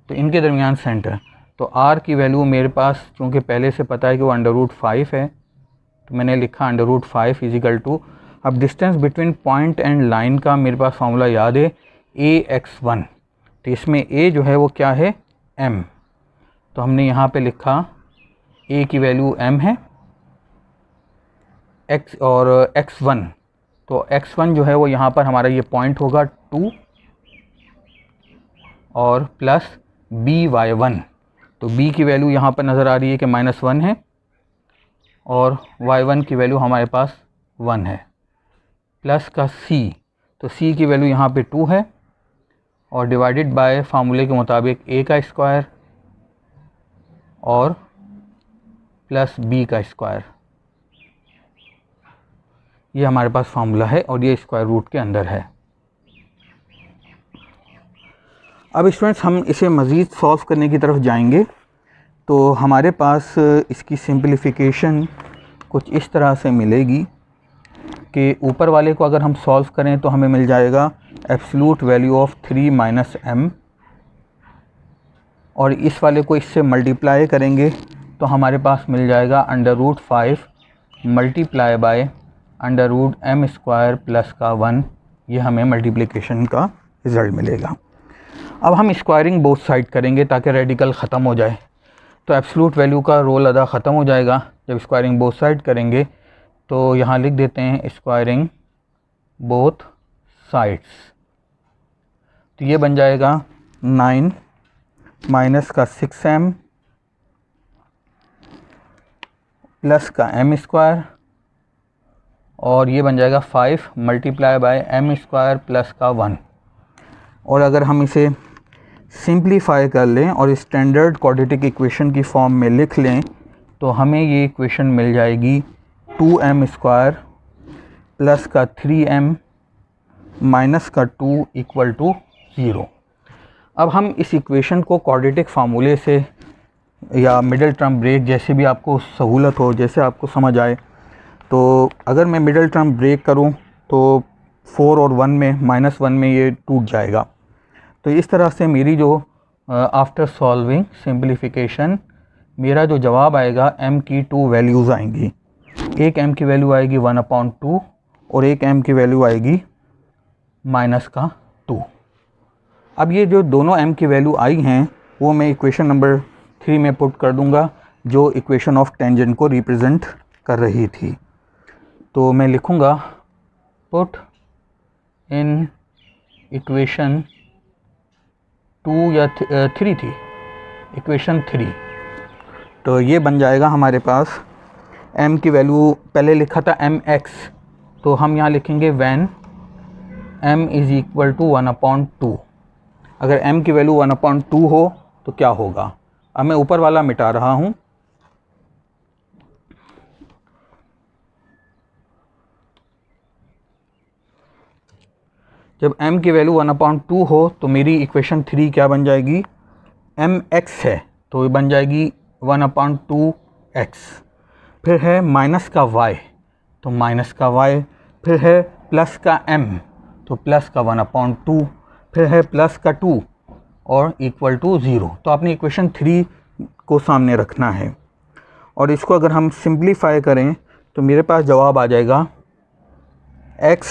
तो इनके दरमियान सेंटर, तो r की वैल्यू मेरे पास चूँकि पहले से पता है कि वो √5 है, तो मैंने लिखा √5 इजिकल टू, अब distance between point and line का मेरे पास फार्मूला याद है ax1, तो इसमें a जो है वो क्या है m, तो हमने यहाँ पे लिखा a की वैल्यू m है x और x1, तो x1 जो है वो यहाँ पर हमारा ये पॉइंट होगा 2 और प्लस by1, तो b की वैल्यू यहाँ पर नज़र आ रही है कि -1 है और y1 की वैल्यू हमारे पास 1 है, प्लस का c, तो c की वैल्यू यहाँ पे 2 है और डिवाइडेड बाय फार्मूले के मुताबिक a का स्क्वायर और प्लस b का स्क्वायर, ये हमारे पास फार्मूला है और ये स्क्वायर रूट के अंदर है। अब स्टूडेंट्स हम इसे मज़ीद सॉल्व करने की तरफ जाएंगे, तो हमारे पास इसकी सिंपलीफिकेशन कुछ इस तरह से मिलेगी कि ऊपर वाले को अगर हम सॉल्व करें तो हमें मिल जाएगा absolute value of 3 minus m, और इस वाले को इससे मल्टीप्लाई करेंगे तो हमारे पास मिल जाएगा √5 मल्टीप्लाई बाय √m² प्लस का 1, ये हमें मल्टीप्लिकेशन का रिज़ल्ट मिलेगा। अब हम स्क्वायरिंग बोथ साइड करेंगे ताकि रेडिकल ख़त्म हो जाए, तो एब्सोल्यूट वैल्यू का रोल अदा ख़त्म हो जाएगा जब स्क्वायरिंग बोथ साइड करेंगे। तो यहाँ लिख देते हैं स्क्वायरिंग बोथ साइड्स, तो ये बन जाएगा 9 माइनस का 6m प्लस का m² और ये बन जाएगा 5 मल्टीप्लाई बाय m² प्लस का 1, और अगर हम इसे सिंप्लीफाई कर लें और स्टैंडर्ड क्वाड्रेटिक इक्वेशन की फॉर्म में लिख लें तो हमें ये इक्वेशन मिल जाएगी 2m² प्लस का 3m माइनस का 2 इक्वल टू 0। अब हम इस इक्वेशन को क्वाड्रेटिक फार्मूले से या मिडिल टर्म ब्रेक, जैसे भी आपको सहूलत हो, जैसे आपको समझ आए, तो अगर मैं मिडिल टर्म ब्रेक करूं तो 4 और 1 में -1 में ये टूट जाएगा। तो इस तरह से मेरी जो आफ्टर सॉल्विंग सिंप्लीफिकेशन मेरा जो जवाब आएगा m की 2 वैल्यूज़ आएंगी, एक m की वैल्यू आएगी 1/2 और एक m की वैल्यू आएगी -2। अब ये जो दोनों m की वैल्यू आई हैं वो मैं इक्वेशन नंबर 3 में पुट कर दूंगा जो इक्वेशन ऑफ टेंजेंट को रिप्रेजेंट कर रही थी। तो मैं लिखूंगा पुट इन इक्वेशन 2 या 3 थी, इक्वेशन 3, तो ये बन जाएगा हमारे पास m की वैल्यू पहले लिखा था mx, तो हम यहाँ लिखेंगे when m is equal to 1/2। अगर m की वैल्यू 1/2 हो तो क्या होगा, अब मैं ऊपर वाला मिटा रहा हूँ, जब m की वैल्यू 1/2 हो तो मेरी इक्वेशन 3 क्या बन जाएगी, mx है तो ये बन जाएगी 1/2x, फिर है माइनस का y तो माइनस का y, फिर है प्लस का m तो प्लस का 1/2, फिर है प्लस का 2 और इक्वल टू 0। तो आपने इक्वेशन 3 को सामने रखना है और इसको अगर हम सिंप्लीफाई करें तो मेरे पास जवाब आ जाएगा x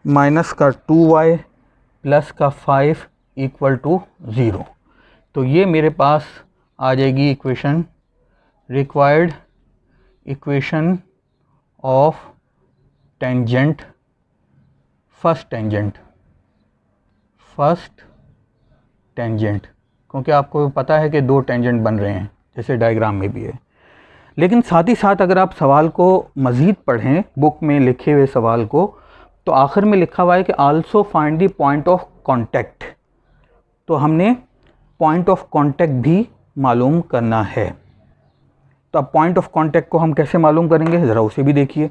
माइनस का 2y प्लस का 5 इक्वल टू 0। तो ये मेरे पास आ जाएगी equation, required equation of tangent, first tangent, क्योंकि आपको पता है कि 2 टेंजेंट बन रहे हैं जैसे डायग्राम में भी है। लेकिन साथ ही साथ अगर आप सवाल को मज़ीद पढ़ें, बुक में लिखे हुए सवाल को, तो आखिर में लिखा हुआ है कि also find the point of contact, तो हमने पॉइंट ऑफ कांटेक्ट भी मालूम करना है। तो अब पॉइंट ऑफ कांटेक्ट को हम कैसे मालूम करेंगे, ज़रा उसे भी देखिए।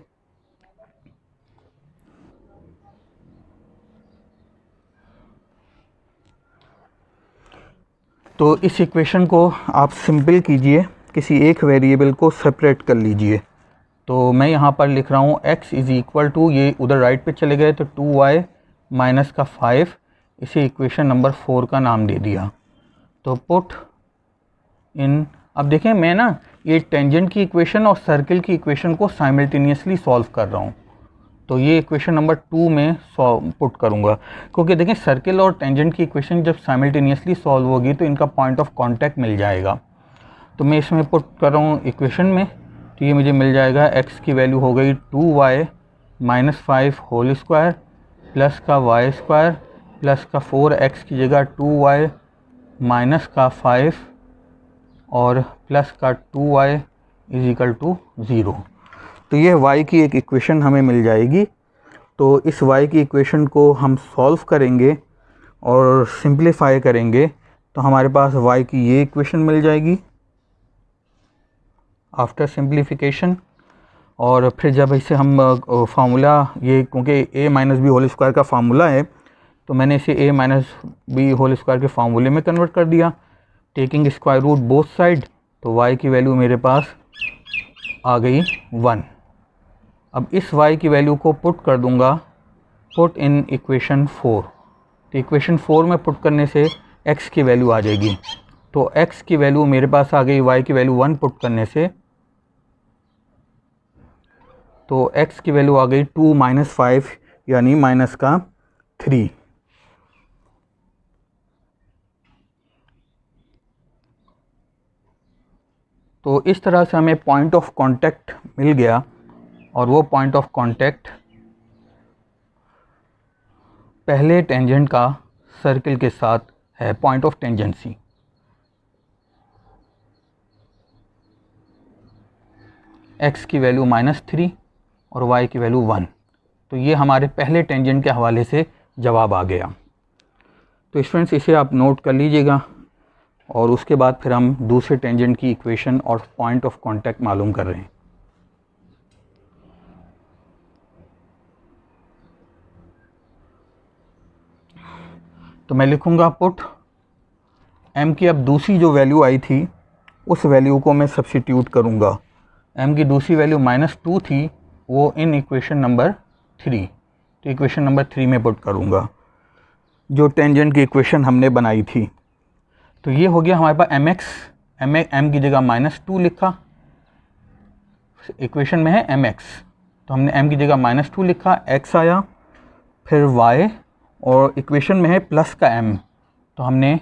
तो इस इक्वेशन को आप सिंपल कीजिए, किसी एक वेरिएबल को सेपरेट कर लीजिए। तो मैं यहाँ पर लिख रहा हूँ x इज़ इक्वल टू, ये उधर राइट पे चले गए तो 2y माइनस का 5, इसे इक्वेशन नंबर 4 का नाम दे दिया। तो पुट इन, अब देखें मैं ना ये टेंजेंट की इक्वेशन और सर्किल की इक्वेशन को साइमल्टेनियसली सॉल्व कर रहा हूँ। तो ये इक्वेशन नंबर 2 में पुट करूँगा, क्योंकि देखें सर्किल और टेंजेंट की इक्वेशन जब साइमल्टेनियसली सॉल्व होगी तो इनका पॉइंट ऑफ कांटेक्ट मिल जाएगा। तो मैं इसमें पुट कर रहा हूँ इक्वेशन में, तो ये मुझे मिल जाएगा x की वैल्यू हो गई 2y minus 5 whole square plus का y स्क्वायर प्लस का 4x की जगह 2y माइनस का 5 और प्लस का 2y इज इक्वल टू 0। तो ये y की एक इक्वेशन हमें मिल जाएगी। तो इस y की इक्वेशन को हम सॉल्व करेंगे और सिंप्लीफाई करेंगे तो हमारे पास y की ये इक्वेशन मिल जाएगी आफ्टर सिंप्लीफिकेशन। और फिर जब इसे हम फार्मूला, ये क्योंकि a minus B whole square का फार्मूला है तो मैंने इसे a minus B whole square के फार्मूले में कन्वर्ट कर दिया, taking square root both side. तो y की वैल्यू मेरे पास आ गई 1। अब इस y की वैल्यू को पुट कर दूंगा, पुट इन इक्वेशन 4। तो इक्वेशन 4 में पुट करने से x की वैल्यू आ जाएगी। तो x की वैल्यू मेरे पास आ गई, y की वैल्यू 1 पुट करने से, तो x की वैल्यू आ गई 2 माइनस 5 यानी माइनस का 3। तो इस तरह से हमें पॉइंट ऑफ कांटेक्ट मिल गया और वो पॉइंट ऑफ कांटेक्ट पहले टेंजेंट का सर्किल के साथ है, पॉइंट ऑफ टेंजेंसी। x की वैल्यू -3 और y की वैल्यू 1। तो ये हमारे पहले टेंजेंट के हवाले से जवाब आ गया। तो स्टूडेंट्स इसे आप नोट कर लीजिएगा और उसके बाद फिर हम दूसरे टेंजेंट की इक्वेशन और पॉइंट ऑफ कांटेक्ट मालूम कर रहे हैं। तो मैं लिखूंगा पुट m की अब दूसरी जो वैल्यू आई थी उस वैल्यू को मैं सब्स्टिट्यूट करूंगा। m की दूसरी वैल्यू -2 थी, वो इन इक्वेशन नंबर 3। तो इक्वेशन नंबर 3 में पुट करूंगा जो टेंजेंट की इक्वेशन हमने बनाई थी। तो ये हो गया हमारे पास mx, m की जगह -2 लिखा, इक्वेशन में है mx, तो हमने m की जगह -2 लिखा, x आया, फिर y, और इक्वेशन में है प्लस का m, तो हमने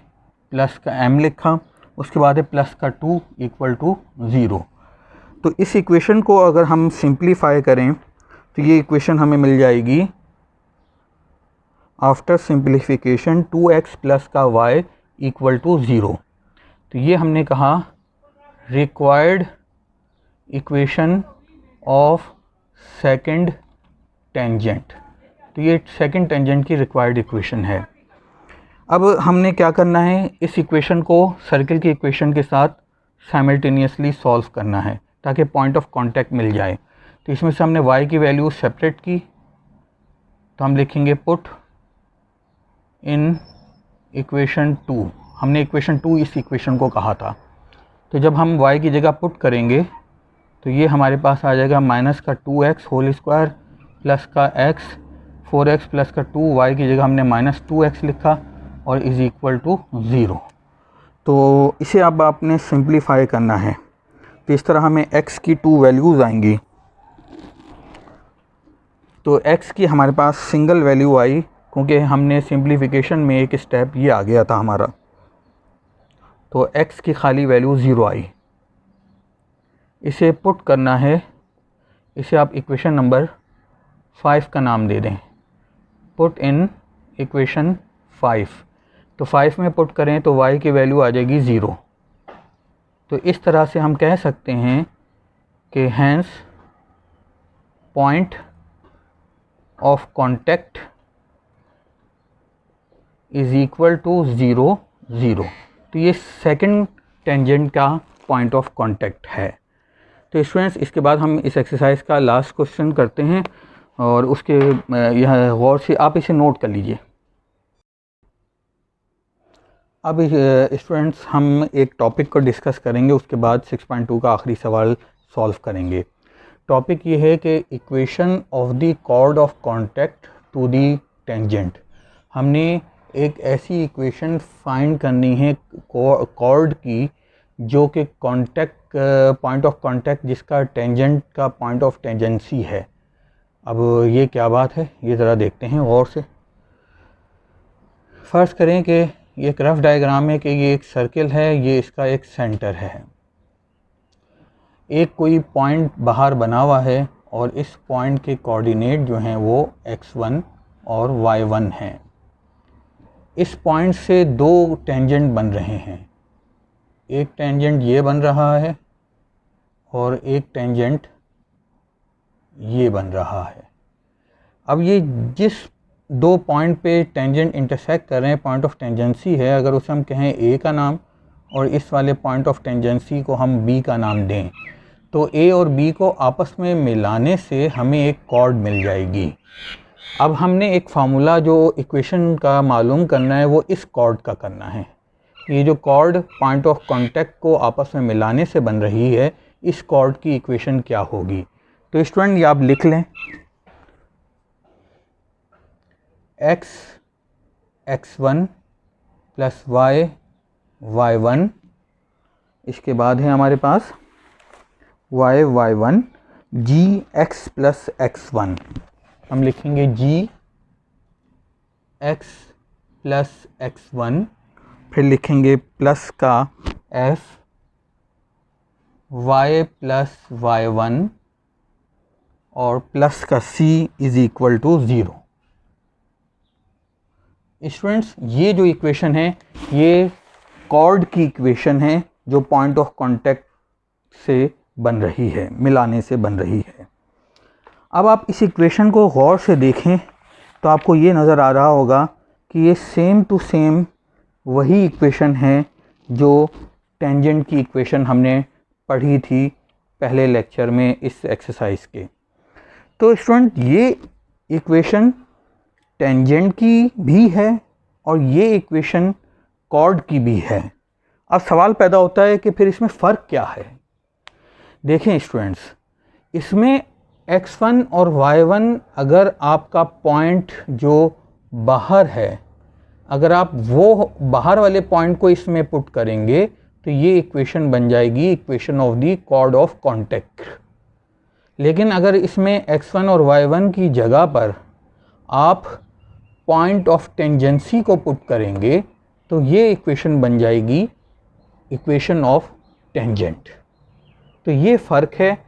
प्लस का m लिखा, उसके बाद है प्लस का 2 इक्वल टू 0। तो इस इक्वेशन को अगर हम सिंप्लीफाई करें तो ये इक्वेशन हमें मिल जाएगी आफ्टर सिंप्लीफिकेशन 2x प्लस का y इक्वल टू 0। तो ये हमने कहा required equation of second tangent. तो ये सेकंड टेंजेंट की रिक्वायर्ड इक्वेशन है। अब हमने क्या करना है, इस इक्वेशन को सर्किल की इक्वेशन के साथ साइमल्टेनियसली सॉल्व करना है ताकि पॉइंट ऑफ कांटेक्ट मिल जाए। तो इसमें से हमने y की वैल्यू सेपरेट की, तो हम लिखेंगे पुट इन इक्वेशन 2। हमने इक्वेशन 2 इस इक्वेशन को कहा था। तो जब हम y की जगह पुट करेंगे तो ये हमारे पास आ जाएगा माइनस का 2x होल स्क्वायर प्लस का x, 4x प्लस का 2y की जगह हमने -2x लिखा और इज़ इक्वल टू 0। तो इसे अब आपने सिंप्लीफाई करना है। तो इस तरह हमें x की 2 वैल्यूज़ आएंगी। तो x की हमारे पास सिंगल वैल्यू आई क्योंकि हमने सिंप्लीफिकेशन में एक स्टेप ये आ गया था हमारा, तो x की खाली वैल्यू 0 आई। इसे पुट करना है, इसे आप इक्वेशन नंबर 5 का नाम दे दें, पुट इन इक्वेशन 5। तो 5 में पुट करें तो y की वैल्यू आ जाएगी 0। तो इस तरह से हम कह सकते हैं कि hence point of contact is equal to 0, 0। तो ये सेकंड टेंजेंट का पॉइंट ऑफ कांटेक्ट है। तो स्टूडेंट्स इसके बाद हम इस एक्सरसाइज का लास्ट क्वेश्चन करते हैं और उसके यह गौर से आप इसे नोट कर लीजिए। अब स्टूडेंट्स हम एक टॉपिक को डिस्कस करेंगे, उसके बाद 6.2 का आखिरी सवाल सॉल्व करेंगे। टॉपिक ये है कि equation of the chord of contact to the tangent. हमने एक ऐसी इक्वेशन फाइंड करनी है कॉर्ड की जो कि कांटेक्ट पॉइंट ऑफ कांटेक्ट जिसका टेंजेंट का पॉइंट ऑफ टेंजेंसी है। अब ये क्या बात है, ये ज़रा देखते हैं गौर से। फ़र्ज़ करें कि ये एक रफ डायग्राम है कि ये एक सर्किल है, ये इसका एक सेंटर है। एक कोई पॉइंट बाहर बना हुआ है और इस पॉइंट के कोऑर्डिनेट जो हैं वो x1 और y1 हैं। इस पॉइंट से दो टेंजेंट बन रहे हैं, एक टेंजेंट ये बन रहा है और एक टेंजेंट ये बन रहा है। अब ये जिस दो पॉइंट पे टेंजेंट इंटरसेक्ट कर रहे हैं, पॉइंट ऑफ टेंजेंसी है, अगर उसे हम कहें ए का नाम और इस वाले पॉइंट ऑफ टेंजेंसी को हम बी का नाम दें, तो ए और बी को आपस में मिलाने से हमें एक कॉर्ड मिल जाएगी। अब हमने एक फार्मूला जो इक्वेशन का मालूम करना है वो इस कॉर्ड का करना है। ये जो कॉर्ड पॉइंट ऑफ कांटेक्ट को आपस में मिलाने से बन रही है, इस कॉर्ड की इक्वेशन क्या होगी। तो स्टूडेंट ये आप लिख लें, x x1 plus y y1, इसके बाद है हमारे पास y y1 g x plus x1। हम लिखेंगे g x प्लस x1, फिर लिखेंगे प्लस का f y प्लस y1 और प्लस का c is equal to 0। Students ये जो इक्वेशन है ये कॉर्ड की इक्वेशन है जो पॉइंट ऑफ कांटेक्ट से बन रही है, मिलाने से बन रही है। अब आप इस इक्वेशन को गौर से देखें तो आपको ये नज़र आ रहा होगा कि ये सेम टू सेम वही इक्वेशन है जो टेंजेंट की इक्वेशन हमने पढ़ी थी पहले लेक्चर में इस एक्सरसाइज के। तो स्टूडेंट ये इक्वेशन टेंजेंट की भी है और ये इक्वेशन कॉर्ड की भी है। अब सवाल पैदा होता है कि फिर इसमें फ़र्क क्या है। देखें स्टूडेंट्स, इसमें x1 और y1 अगर आपका पॉइंट जो बाहर है, अगर आप वो बाहर वाले पॉइंट को इसमें पुट करेंगे तो ये इक्वेशन बन जाएगी equation of the chord of contact. लेकिन अगर इसमें x1 और y1 की जगह पर आप पॉइंट ऑफ टेंजेंसी को पुट करेंगे तो ये इक्वेशन बन जाएगी इक्वेशन ऑफ टेंजेंट। तो ये फ़र्क है,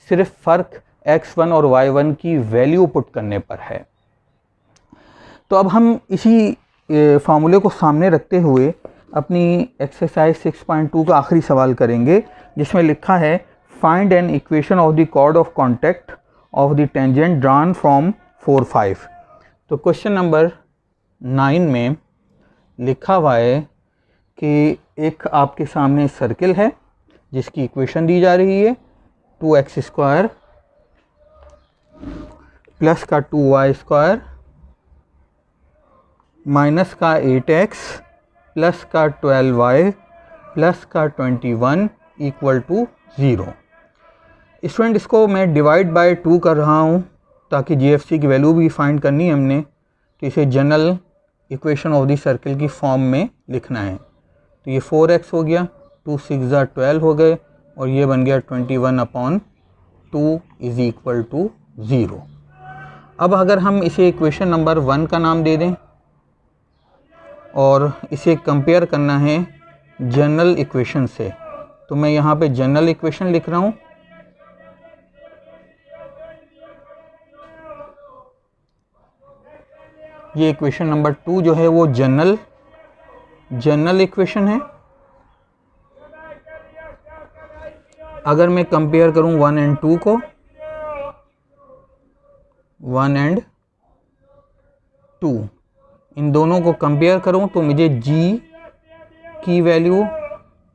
सिर्फ फ़र्क x1 और y1 की वैल्यू पुट करने पर है। तो अब हम इसी फार्मूले को सामने रखते हुए अपनी एक्सरसाइज 6.2 का आखिरी सवाल करेंगे, जिसमें लिखा है find an equation of the chord of contact of the tangent drawn from 4-5। तो क्वेश्चन नंबर 9 में लिखा हुआ है कि एक आपके सामने सर्किल है जिसकी इक्वेशन दी जा रही है 2x² प्लस का 2y² माइनस का 8x प्लस का 12y प्लस का 21 इक्वल टू 0। स्टूडेंट इसको मैं डिवाइड बाय 2 कर रहा हूँ ताकि जीएफसी की वैल्यू भी फाइंड करनी है हमने, तो इसे general equation of the circle की फॉर्म में लिखना है। तो ये 4x हो गया, 2 6 12 हो गए और ये बन गया 21/2 इज इक्वल टू 0। अब अगर हम इसे इक्वेशन नंबर 1 का नाम दे दें और इसे कंपेयर करना है जनरल इक्वेशन से, तो मैं यहाँ पे जनरल इक्वेशन लिख रहा हूँ। ये इक्वेशन नंबर 2 जो है वो जनरल इक्वेशन है। अगर मैं कंपेयर करूं 1 एंड 2 को, 1 एंड 2 इन दोनों को कंपेयर करूं तो मुझे G की वैल्यू,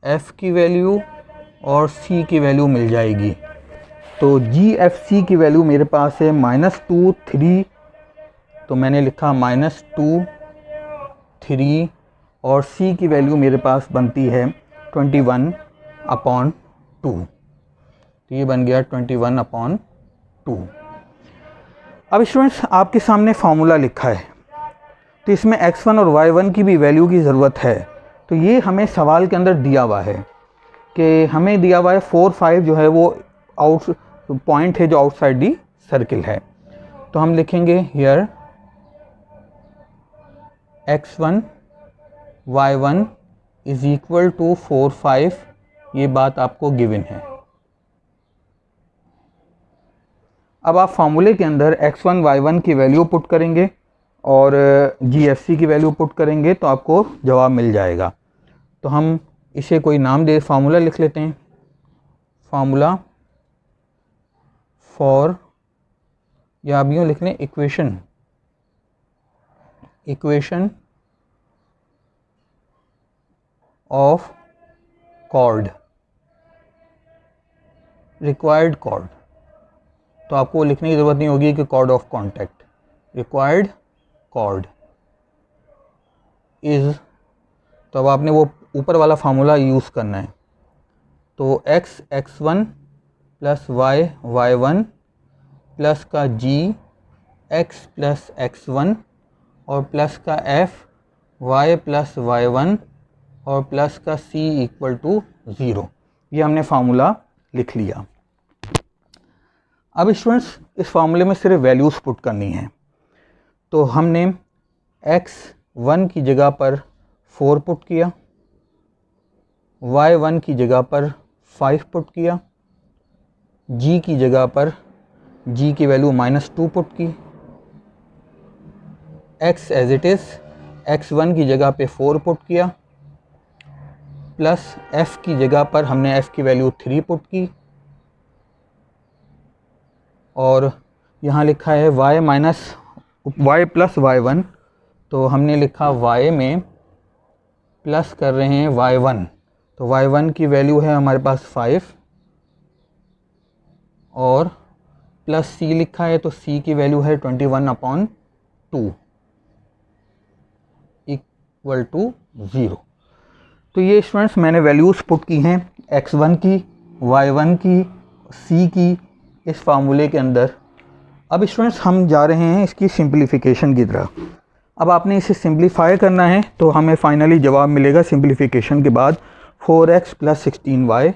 F की वैल्यू और C की वैल्यू मिल जाएगी। तो G F C की वैल्यू मेरे पास है -2 3, तो मैंने लिखा -2 3 और C की वैल्यू मेरे पास बनती है 21/2, तो ये बन गया 21/2। अब स्टूडेंट्स आपके सामने फार्मूला लिखा है, तो इसमें x1 और y1 की भी वैल्यू की ज़रूरत है। तो ये हमें सवाल के अंदर दिया हुआ है कि हमें दिया हुआ है 4, 5 जो है वो आउट पॉइंट है जो आउटसाइड दी सर्किल है। तो हम लिखेंगे here x1 y1 is equal to 4, 5, ये बात आपको गिवन है। अब आप फार्मूले के अंदर x1 y1 की वैल्यू पुट करेंगे और GFC की वैल्यू पुट करेंगे तो आपको जवाब मिल जाएगा। तो हम इसे कोई नाम दे, फार्मूला लिख लेते हैं, फार्मूला फॉर, या आप यूँ लिख लें equation, equation of chord, required chord. तो आपको लिखने की ज़रूरत नहीं होगी कि chord of contact, required chord is, तो अब आपने वो ऊपर वाला फार्मूला यूज़ करना है। तो x x1 plus y y1 plus का g x प्लस x1 और प्लस का f y प्लस y1 और प्लस का c इक्वल टू 0, ये हमने फार्मूला लिख लिया। अब स्टूडेंट्स इस फार्मूले में सिर्फ वैल्यूज़ पुट करनी है। तो हमने x1 की जगह पर 4 पुट किया, y1 की जगह पर 5 पुट किया, g की जगह पर g की वैल्यू -2 पुट की, x as it is x1 की जगह पे 4 पुट किया, प्लस f की जगह पर हमने f की वैल्यू 3 पुट की, और यहाँ लिखा है y प्लस y1, तो हमने लिखा y में प्लस कर रहे हैं y1, तो y1 की वैल्यू है हमारे पास 5 और प्लस c लिखा है तो c की वैल्यू है 21/2 इक्वल टू 0। तो ये स्टूडेंट्स मैंने वैल्यूज़ पुट की हैं x1 की, y1 की, c की इस फार्मूले के अंदर। अब स्टूडेंट्स हम जा रहे हैं इसकी सिंप्लीफिकेशन की तरफ। अब आपने इसे सिंप्लीफाई करना है तो हमें फाइनली जवाब मिलेगा सिंप्लीफिकेशन के बाद 4x plus 16y,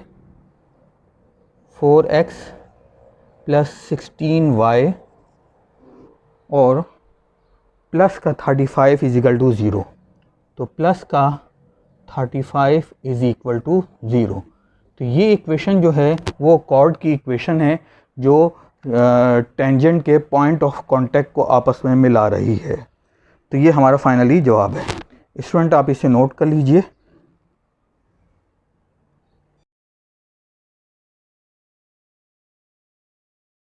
4x plus 16y और प्लस का 35 इज इक्वल टू 0। तो प्लस का 35 इज इक्वल टू 0। तो ये इक्वेशन जो है वो कॉर्ड की इक्वेशन है जो टेंजेंट के पॉइंट ऑफ कांटेक्ट को आपस में मिला रही है। तो ये हमारा फाइनली जवाब है। स्टूडेंट आप इसे नोट कर लीजिए।